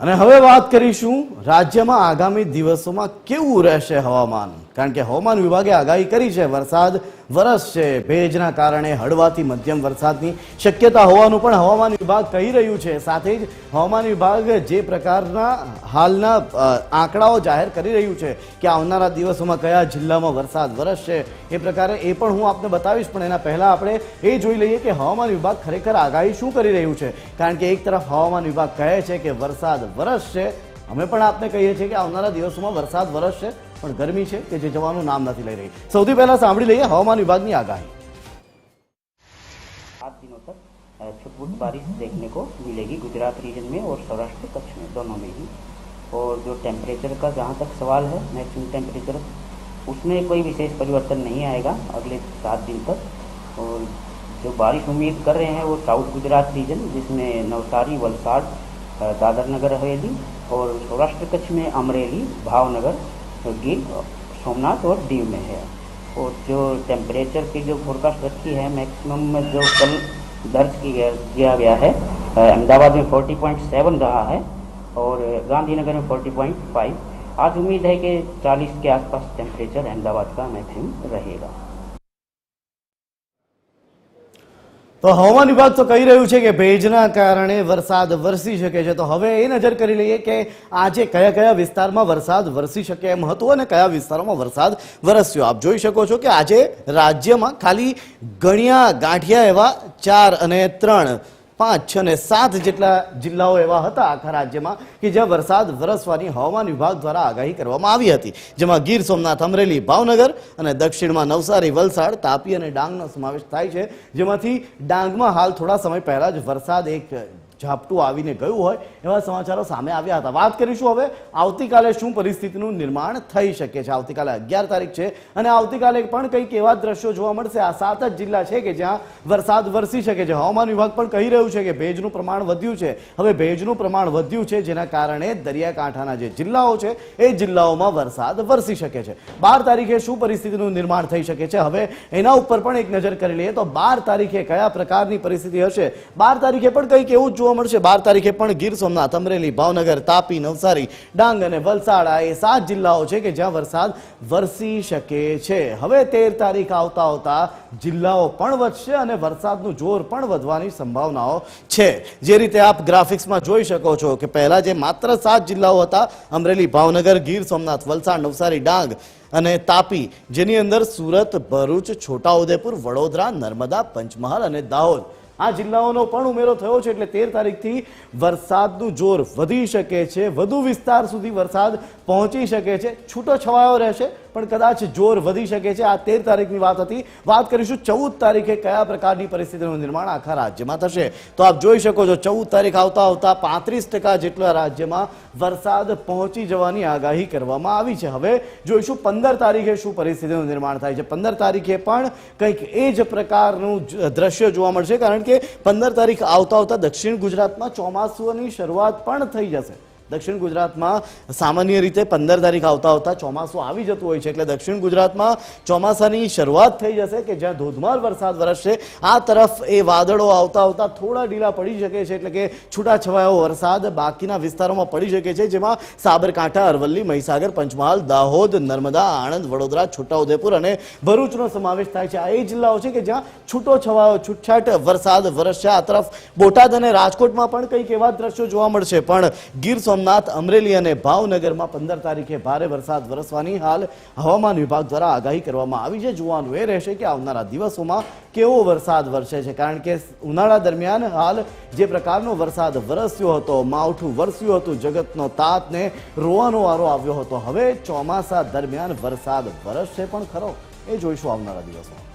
અને હવે વાત કરીશું રાજ્યમાં આગામી દિવસોમાં કેવું રહેશે હવામાન, કારણ કે હવામાન વિભાગે આગાહી કરી છે વરસાદ વરસશે, ભેજના કારણે હળવાથી મધ્યમ વરસાદની શક્યતા હોવાનું પણ હવામાન વિભાગ કહી રહ્યું છે। સાથે જ હવામાન વિભાગ જે પ્રકારના હાલના આંકડાઓ જાહેર કરી રહ્યું છે કે આવનારા દિવસોમાં કયા જિલ્લામાં વરસાદ વરસશે એ પ્રકારે એ પણ હું આપને બતાવીશ, પણ એના પહેલા આપણે એ જોઈ લઈએ કે હવામાન વિભાગ ખરેખર આગાહી શું કરી રહ્યું છે। કારણ કે એક તરફ હવામાન વિભાગ કહે છે કે વરસાદ વરસશે, અમે પણ આપને કહીએ છીએ કે આવનારા દિવસોમાં વરસાદ વરસશે, પણ ગરમી છે કે જે જવાનું નામ નથી લઈ રહી। સૌથી પહેલા સાંભળી લઈએ હવાमान विभाग की आगाही। 7 दिनों तक छुटपुट बारिश देखने को मिलेगी गुजरात रीजन में और सौराष्ट्र कच्छ में, दोनों में ही। और जो टेम्परेचर का जहाँ तक सवाल है, मैक्सिमम टेम्परेचर उसमें कोई विशेष परिवर्तन नहीं आएगा अगले 7 दिन तक। और जो बारिश उम्मीद कर रहे हैं वो साउथ गुजरात रीजन, जिसमें नवसारी, वलसाड, दादर नगर हवेली, और सौराष्ट्र कच्छ में अमरेली, भावनगर, गिर, सोमनाथ और दीव में है। और जो टेम्परेचर की जो फोरकास्ट रखी है, मैक्सिमम में जो कल दर्ज किया गया है, अहमदाबाद में 40.7 रहा है और गांधीनगर में 40.5। आज उम्मीद है कि 40 के आसपास टेम्परेचर अहमदाबाद का मैक्सिमम रहेगा। तो हवामान विभाग तो कही રહ્યું છે કે ભેજના કારણે વરસાદ વરસી શકે છે। તો હવે એ નજર કરી લઈએ કે આજે કયા કયા વિસ્તારમાં વરસાદ વરસી શકે એમ હતું અને કયા વિસ્તારોમાં વરસાદ વરસ્યો। આપ જોઈ શકો છો કે આજે રાજ્યમાં ખાલી ગણ્યા ગાંઠિયા એવા 4 અને 3, 5, 6 અને 7 જેટલા જિલ્લાઓ એવા હતા આખા રાજ્યમાં કે જ્યાં વરસાદ વરસવાની હવામાન વિભાગ દ્વારા આગાહી કરવામાં આવી હતી, જેમાં ગીર સોમનાથ, અમરેલી, ભાવનગર અને દક્ષિણમાં નવસારી, વલસાડ, તાપી અને ડાંગનો સમાવેશ થાય છે। જેમાંથી ડાંગમાં હાલ થોડા સમય પહેલા જ વરસાદ એક ઝાપટું આવીને ગયું હોય એવા સમાચારો સામે આવ્યા હતા। વાત કરીશું હવે આવતીકાલે શું પરિસ્થિતિનું નિર્માણ થઈ શકે છે। આવતીકાલે 11 તારીખ છે અને આવતીકાલે પણ કંઈક એવા દ્રશ્યો જોવા મળશે। આ 7 જ જિલ્લા છે કે જ્યાં વરસાદ વરસી શકે છે। હવામાન વિભાગ પણ કહી રહ્યું છે કે ભેજનું પ્રમાણ વધ્યું છે। હવે ભેજનું પ્રમાણ વધ્યું છે જેના કારણે દરિયાકાંઠાના જે જિલ્લાઓ છે એ જિલ્લાઓમાં વરસાદ વરસી શકે છે। 12 તારીખે શું પરિસ્થિતિનું નિર્માણ થઈ શકે છે, હવે એના ઉપર પણ એક નજર કરી લઈએ તો 12 તારીખે કયા પ્રકારની પરિસ્થિતિ હશે। 12 તારીખે પણ કંઈક એવું જોવા મળશે। 12 તારીખે પણ ગીર સોમનાથ, અમરેલી, ભાવનગર, તાપી, નવસારી, ડાંગ અને વલસાડ આ એ 7 જિલ્લાઓ છે કે જ્યાં વરસાદ વરસી શકે છે। હવે 13 તારીખ આવતા આવતા જિલ્લાઓ પણ વધશે અને વરસાદનું જોર પણ વધવાની સંભાવનાઓ છે। જે રીતે આપ ગ્રાફિક્સમાં જોઈ શકો છો કે પહેલા જે માત્ર 7 જિલ્લાઓ હતા, અમરેલી, ભાવનગર, ગીર સોમનાથ, વલસાડ, નવસારી, ડાંગ અને તાપી, જેની અંદર સુરત, ભરૂચ, છોટાઉદેપુર, વડોદરા, નર્મદા, પંચમહાલ અને દાહોદ આ જિલ્લાઓનો પણ ઉમેરો થયો છે। એટલે 13 તારીખથી વરસાદનું જોર વધી શકે છે, વધુ વિસ્તાર સુધી વરસાદ પહોંચી શકે છે, છૂટો છવાયો રહેશે પણ કદાચ જોર વધી શકે છે। આ 13 તારીખની વાત હતી। વાત કરીશું 14 તારીખે કયા પ્રકારની પરિસ્થિતિનું નિર્માણ આખા રાજ્યમાં થશે। તો આપ જોઈ શકો છો 14 તારીખ આવતા આવતા 35% જેટલા રાજ્યમાં વરસાદ પહોંચી જવાની આગાહી કરવામાં આવી છે। હવે જોઈશું 15 તારીખે શું પરિસ્થિતિનું નિર્માણ થાય છે। 15 તારીખે પણ કંઈક એ જ પ્રકારનું દ્રશ્ય જોવા મળશે, કારણ કે 15 તારીખ આવતા આવતા દક્ષિણ ગુજરાતમાં ચોમાસુની શરૂઆત પણ થઈ જશે। દક્ષિણ ગુજરાતમાં સામાન્ય રીતે 15 તારીખ આવતા આવતા ચોમાસું આવી જતું હોય છે, એટલે દક્ષિણ ગુજરાતમાં ચોમાસાની શરૂઆત થઈ જશે કે જ્યાં ધોધમાર વરસાદ વરસશે। આ તરફ એ વાદળો આવતા આવતા થોડા ઢીલા પડી શકે છે, એટલે કે છૂટાછવાયો વરસાદ બાકીના વિસ્તારોમાં પડી શકે છે, જેમાં સાબરકાંઠા, અરવલ્લી, મહીસાગર, પંચમહાલ, દાહોદ, નર્મદા, આણંદ, વડોદરા, છોટાઉદેપુર અને ભરૂચનો સમાવેશ થાય છે। આ એ જિલ્લાઓ છે કે જ્યાં છૂટો છવાયો છૂટછાટ વરસાદ વરસશે। આ તરફ બોટાદ અને રાજકોટમાં પણ કંઈક એવા દ્રશ્યો જોવા મળશે, પણ ગીર સોમનાથ, અમરેલી અને ભાવનગરમાં 15 તારીખે ભારે વરસાદ વરસવાની હાલ હવામાન વિભાગ દ્વારા આગાહી કરવામાં આવી છે। જોવાનું એ રહેશે કે આવનારા દિવસોમાં કેવો વરસાદ વરસે છે, કારણ કે ઉનાળા દરમિયાન હાલ જે પ્રકારનો વરસાદ વરસ્યો હતો, માવઠું વરસ્યું હતું, જગતનો તાતને રોવાનો વારો આવ્યો હતો। હવે ચોમાસા દરમિયાન વરસાદ વરસશે પણ ખરો, એ જોઈશું આવનારા દિવસોમાં।